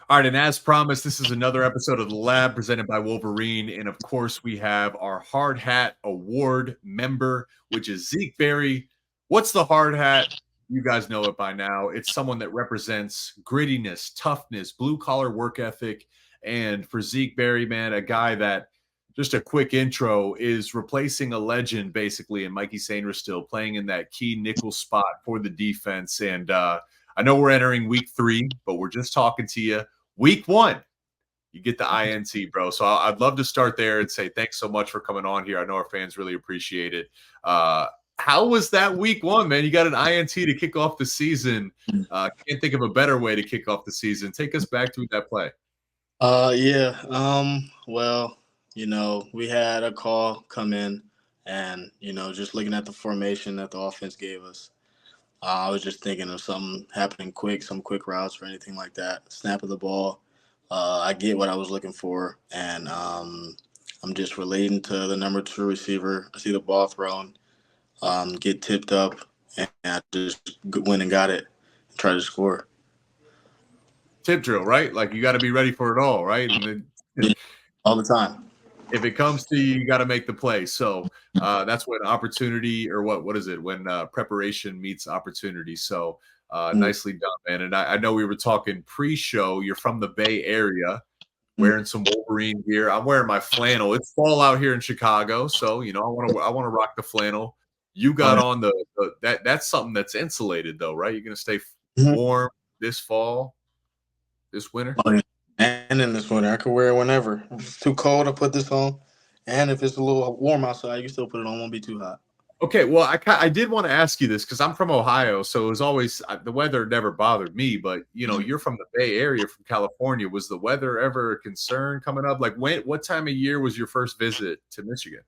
All right, and as promised, this is another episode of The Lab presented by Wolverine. And of course, we have our Hard Hat Award member, which is Zeke Berry. What's the hard hat? You guys know it by now. It's someone that represents grittiness, toughness, blue collar work ethic. And for Zeke Berry, man, a guy that, just a quick intro, is replacing a legend basically in Mikey Sainristil, playing in that key nickel spot for the defense. And I know we're entering week 3, but we're just talking to you. Week 1, you get the INT, bro. So I'd love to start there and say thanks so much for coming on here. I know our fans really appreciate it. How was that week 1, man? You got an INT to kick off the season. Can't think of a better way to kick off the season. Take us back to that play. Yeah. Well, we had a call come in, and just looking at the formation that the offense gave us, I was just thinking of something happening quick, some quick routes or anything like that. Snap of the ball. I get what I was looking for, and I'm just relating to the number 2 receiver. I see the ball thrown, get tipped up, and I just went and got it and tried to score. Tip drill, right? Like you got to be ready for it all, right? And then, all the time. If it comes to you, you got to make the play. So that's when opportunity, or what is it? When preparation meets opportunity. So nicely done, man. And I know we were talking pre-show. You're from the Bay Area, wearing some Wolverine gear. I'm wearing my flannel. It's fall out here in Chicago, so I want to rock the flannel. You got on that's something that's insulated though, right? You're gonna stay warm this fall, this winter. Oh, yeah. And in this winter, I could wear it whenever. If it's too cold, I put this on. And if it's a little warm outside, you can still put it on. It won't be too hot. Okay, well, I did want to ask you this because I'm from Ohio, so it was always the weather never bothered me. But you're from the Bay Area, from California. Was the weather ever a concern coming up? Like, what time of year was your first visit to Michigan?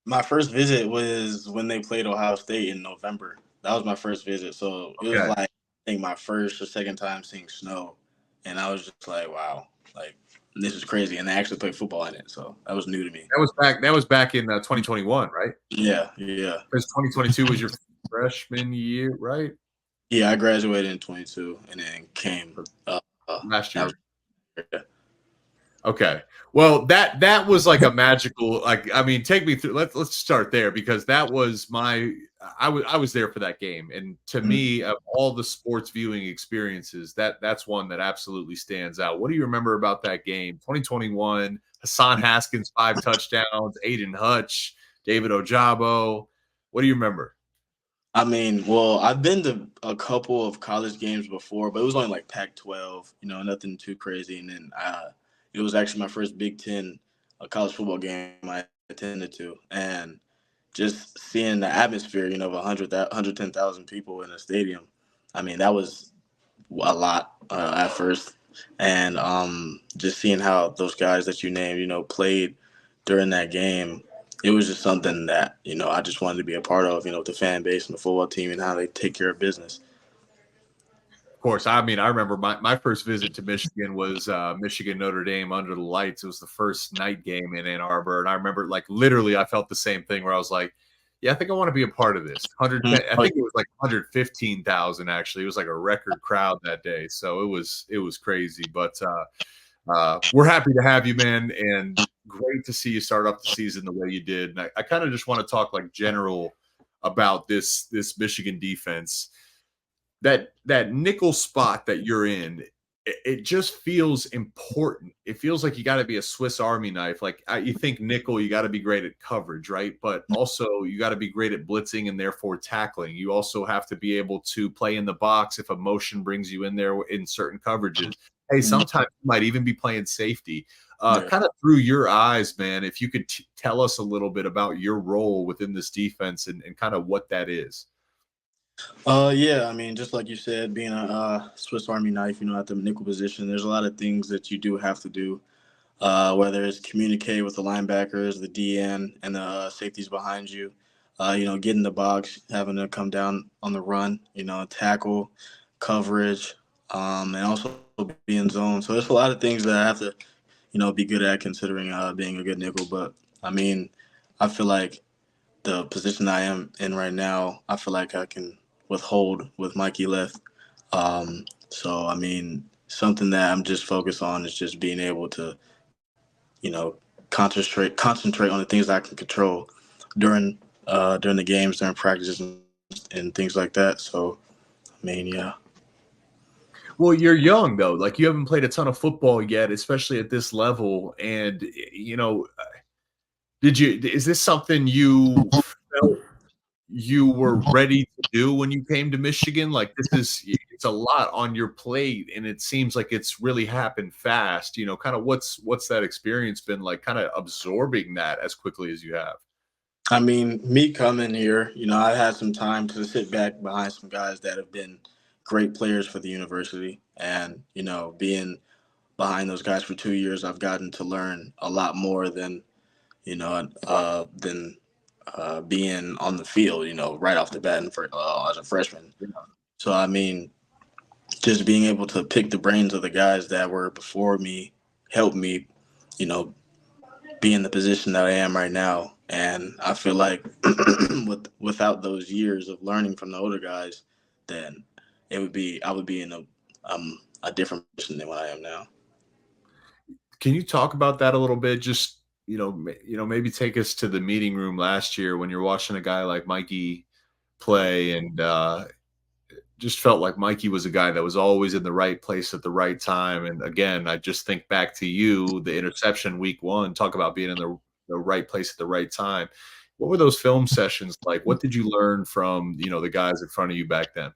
My first visit was when they played Ohio State in November. That was my first visit, so it was like I think my first or second time seeing snow, and I was just like, wow, like this is crazy. And they actually played football in it, so that was new to me. That was back in 2021, right? Yeah. Because 2022 was your freshman year, right? Yeah, I graduated in 22 and then came last year. Okay. Well, that was like a magical, take me through. Let's start there, because that was I was there for that game, and to me, of all the sports viewing experiences, that's one that absolutely stands out. What do you remember about that game? 2021, Hassan Haskins 5 touchdowns, Aiden Hutch, David Ojabo. What do you remember? I mean, well, I've been to a couple of college games before, but it was only like Pac-12, nothing too crazy. And then it was actually my first Big Ten college football game I attended to. And just seeing the atmosphere, of 110,000 people in a stadium, I mean, that was a lot at first. And just seeing how those guys that you named, played during that game, it was just something that, I just wanted to be a part of, with the fan base and the football team and how they take care of business. Of course, I mean, I remember my first visit to Michigan was Michigan Notre Dame under the lights. It was the first night game in Ann Arbor, and I remember, like, literally, I felt the same thing where I was like, "Yeah, I think I want to be a part of this." I think it was like 115,000. Actually, it was like a record crowd that day, so it was crazy. But we're happy to have you, man, and great to see you start off the season the way you did. And I kind of just want to talk like general about this Michigan defense. That nickel spot that you're in, it just feels important. It feels like you got to be a Swiss Army knife. Like you think nickel, you got to be great at coverage, right? But also you got to be great at blitzing and therefore tackling. You also have to be able to play in the box if a motion brings you in there in certain coverages. Hey, sometimes you might even be playing safety. Kind of through your eyes, man, if you could tell us a little bit about your role within this defense and kind of what that is. Yeah, I mean, just like you said, being a Swiss Army knife, at the nickel position, there's a lot of things that you do have to do, whether it's communicate with the linebackers, the DN, and the safeties behind you, get in the box, having to come down on the run, tackle, coverage, and also be in zone. So there's a lot of things that I have to, be good at, considering being a good nickel. But, I mean, I feel like the position I am in right now, I feel like I can withhold with Mikey left. So, I mean, something that I'm just focused on is just being able to, you know, concentrate on the things that I can control during during the games, during practices and things like that. So, I mean, yeah. Well, you're young though. Like you haven't played a ton of football yet, especially at this level. And you know, did you? Is this something you felt you were ready to do when you came to Michigan? Like this is it's a lot on your plate, and it seems like it's really happened fast. You know, kind of what's that experience been like? Kind of absorbing that as quickly as you have. I mean, me coming here, I had some time to sit back behind some guys that have been great players for the university. And, being behind those guys for 2 years, I've gotten to learn a lot more than being on the field, right off the bat and as a freshman. So, I mean, just being able to pick the brains of the guys that were before me helped me, you know, be in the position that I am right now. And I feel like without those years of learning from the older guys, then I would be in a different position than what I am now. Can you talk about that a little bit? Just maybe take us to the meeting room last year when you're watching a guy like Mikey play, and just felt like Mikey was a guy that was always in the right place at the right time. And again, I just think back to you, the interception week 1. Talk about being in the right place at the right time. What were those film sessions like? What did you learn from the guys in front of you back then?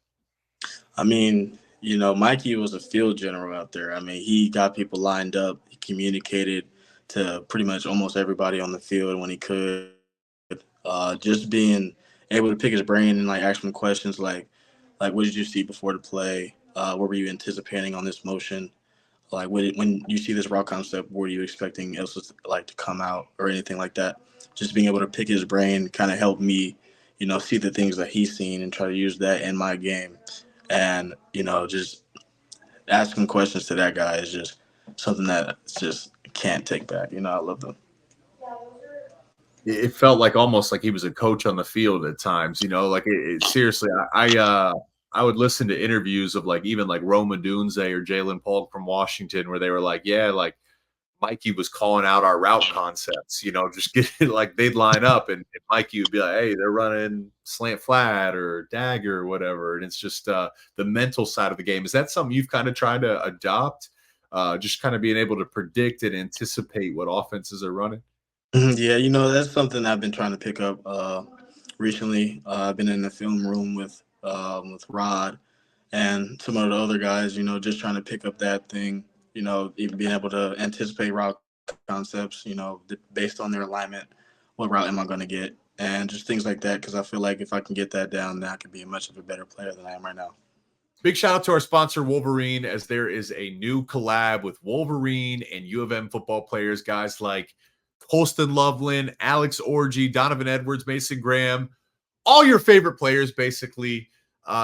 I mean, Mikey was a field general out there. I mean, he got people lined up. He communicated to pretty much almost everybody on the field when he could. Just being able to pick his brain and like ask him questions like what did you see before the play? What were you anticipating on this motion? Like when you see this route concept, what are you expecting else to come out or anything like that? Just being able to pick his brain kind of helped me, see the things that he's seen and try to use that in my game. And just asking questions to that guy is just something that just can't take back. I love them. It felt like almost like he was a coach on the field at times, like seriously, I would listen to interviews of like even like Roma Dunze or Jalen Polk from Washington where they were like, yeah, like Mikey was calling out our route concepts, just get like they'd line up and Mikey would be like, hey, they're running slant flat or dagger or whatever. And it's just the mental side of the game. Is that something you've kind of tried to adopt? Just kind of being able to predict and anticipate what offenses are running? Yeah, that's something I've been trying to pick up recently. I've been in the film room with Rod and some of the other guys. Just trying to pick up that thing. Even being able to anticipate route concepts. Based on their alignment, what route am I going to get, and just things like that. Because I feel like if I can get that down, then I can be a much of a better player than I am right now. Big shout out to our sponsor, Wolverine, as there is a new collab with Wolverine and U of M football players, guys like Colston Loveland, Alex Orgy, Donovan Edwards, Mason Graham, all your favorite players, basically.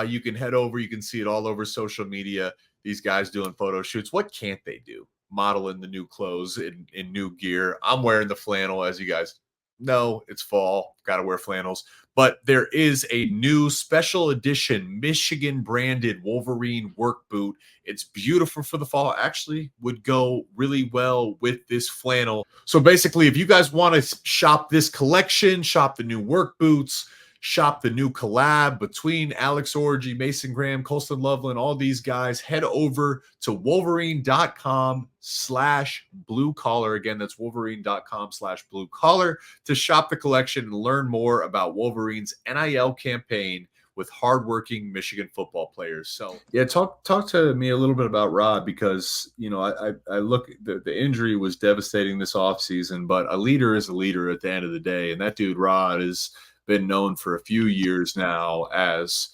You can head over. You can see it all over social media. These guys doing photo shoots. What can't they do? Modeling the new clothes in new gear. I'm wearing the flannel, as you guys know. It's fall. Got to wear flannels. But there is a new special edition Michigan branded Wolverine work boot. It's beautiful for the fall. Actually, would go really well with this flannel. So basically, if you guys want to shop this collection, shop the new work boots, shop the new collab between Alex Orgy, Mason Graham, Colston Loveland, all these guys, head over to wolverine.com/blue collar. Again, that's wolverine.com/blue collar to shop the collection and learn more about Wolverine's NIL campaign with hardworking Michigan football players. So yeah, talk to me a little bit about Rod, because I look, the injury was devastating this offseason, but a leader is a leader at the end of the day. And that dude Rod is been known for a few years now as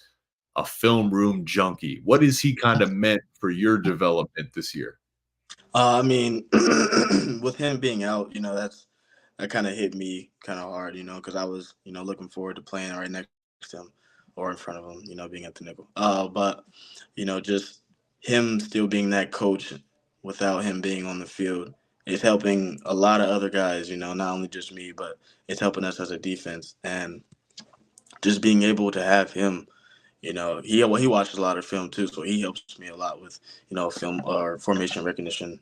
a film room junkie. What has he kind of meant for your development this year? I mean, with him being out, that kind of hit me kind of hard, because I was, looking forward to playing right next to him or in front of him, being at the nickel. But just him still being that coach without him being on the field is helping a lot of other guys, not only just me, but it's helping us as a defense. And just being able to have him, he watches a lot of film too, so he helps me a lot with film or formation recognition,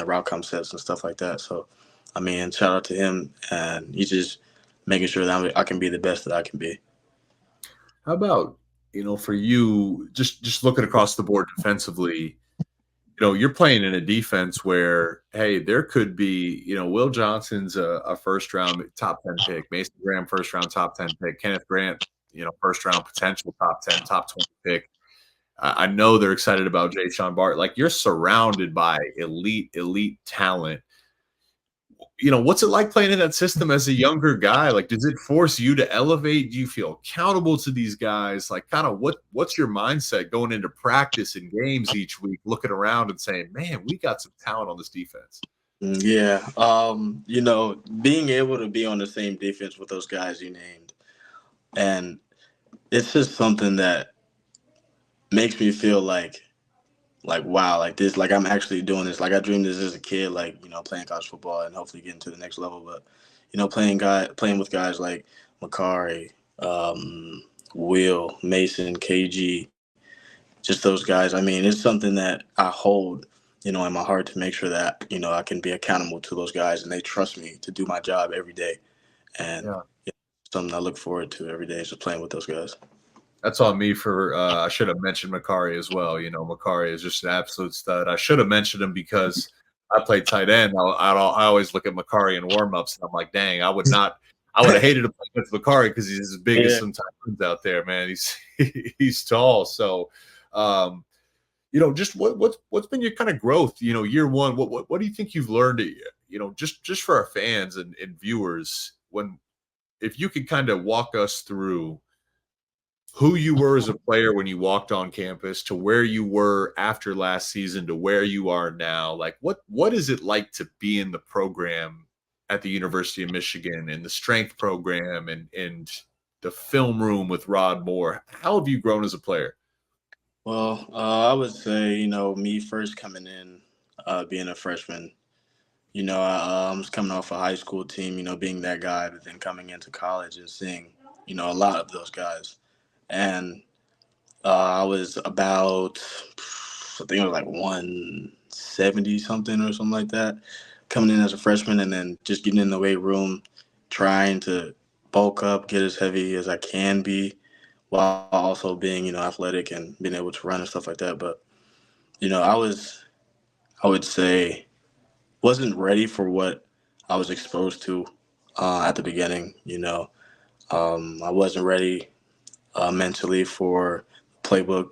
route concepts and stuff like that. So, I mean, shout out to him, and he's just making sure that I can be the best that I can be. How about, for you, just looking across the board defensively, you're playing in a defense where, hey, there could be, Will Johnson's a first round top 10 pick, Mason Graham first round top 10 pick, Kenneth Grant, first round potential top 10, top 20 pick. I know they're excited about Jay Sean Bart. Like, you're surrounded by elite talent. What's it like playing in that system as a younger guy? Like, does it force you to elevate? Do you feel accountable to these guys? Like, kind of what's your mindset going into practice and games each week, looking around and saying, man, we got some talent on this defense? Yeah. Being able to be on the same defense with those guys you named, and it's just something that makes me feel like wow, like this, like I'm actually doing this. Like I dreamed this as a kid, like playing college football and hopefully getting to the next level. But playing with guys like Makari, Will, Mason, KG, just those guys. I mean, it's something that I hold in my heart to make sure that I can be accountable to those guys and they trust me to do my job every day. And Yeah. something I look forward to every day is just playing with those guys. That's on me for I should have mentioned Makari as well. Makari is just an absolute stud. I should have mentioned him because I played tight end. I always look at Makari in warmups and I'm like, dang, I would have hated to play with Makari because he's as big as some tight ends out there, man. He's tall. So just what's been your kind of growth, year one? What do you think you've learned, just for our fans and viewers, if you could kind of walk us through who you were as a player when you walked on campus to where you were after last season to where you are now. Like what is it like to be in the program at the University of Michigan and the strength program and the film room with Rod Moore? How have you grown as a player? Well, I would say, me first coming in, being a freshman, I was coming off a high school team, being that guy, but then coming into college and seeing, a lot of those guys. And I was about, I think it was like 170 something or something like that, coming in as a freshman and then just getting in the weight room, trying to bulk up, get as heavy as I can be, while also being, athletic and being able to run and stuff like that. But, I would say, wasn't ready for what I was exposed to at the beginning. I wasn't ready mentally for playbook.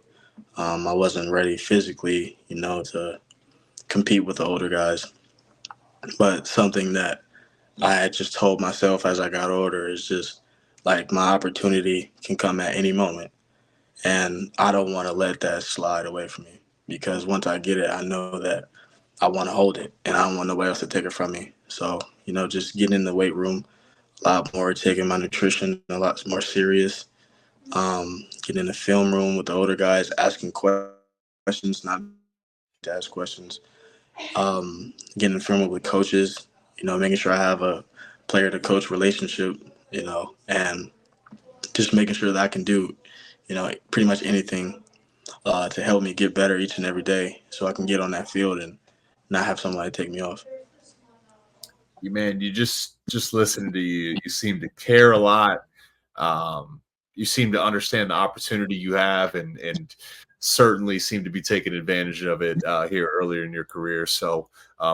I wasn't ready physically, to compete with the older guys. But something that I had just told myself as I got older is just like my opportunity can come at any moment. And I don't want to let that slide away from me because once I get it, I know that I want to hold it and I don't want nobody else to take it from me. So, just getting in the weight room a lot more, taking my nutrition a lot more serious, getting in the film room with the older guys, asking questions, not to ask questions, getting in the film room with coaches, making sure I have a player to coach relationship, and just making sure that I can do, pretty much anything to help me get better each and every day so I can get on that field and not have somebody take me off. You just listening to you seem to care a lot. You seem to understand the opportunity you have and certainly seem to be taking advantage of it here earlier in your career. So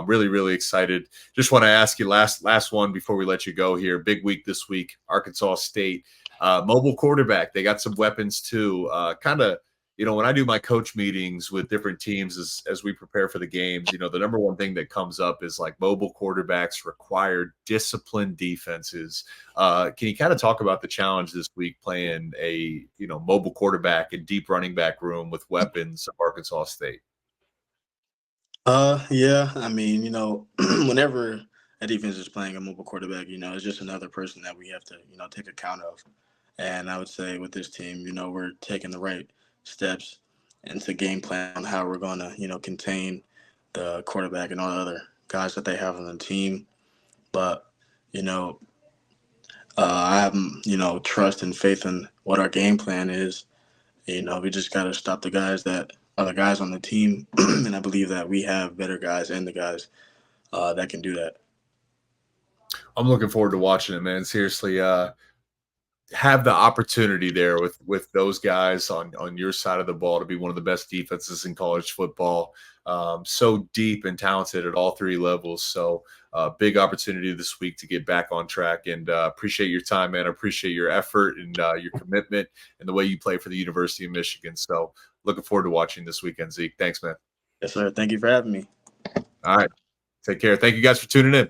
really, really excited. Just want to ask you last one before we let you go here. Big week this week, Arkansas State. Mobile quarterback. They got some weapons too. Kind of, when I do my coach meetings with different teams as we prepare for the games, the number one thing that comes up is like mobile quarterbacks require disciplined defenses. Can you kind of talk about the challenge this week playing a, mobile quarterback and deep running back room with weapons of Arkansas State? Yeah. I mean, whenever a defense is playing a mobile quarterback, it's just another person that we have to, take account of. And I would say with this team, we're taking the right steps into game plan on how we're going to, contain the quarterback and all the other guys that they have on the team. But, I have, trust and faith in what our game plan is. You know, we just got to stop the guys that are the guys on the team. And I believe that we have better guys and the guys that can do that. I'm looking forward to watching it, man. Seriously, have the opportunity there with those guys on your side of the ball to be one of the best defenses in college football. So deep and talented at all three levels. So big opportunity this week to get back on track. And appreciate your time, man. I appreciate your effort and your commitment and the way you play for the University of Michigan. So looking forward to watching this weekend, Zeke. Thanks, man. Yes, sir. Thank you for having me. All right. Take care. Thank you guys for tuning in.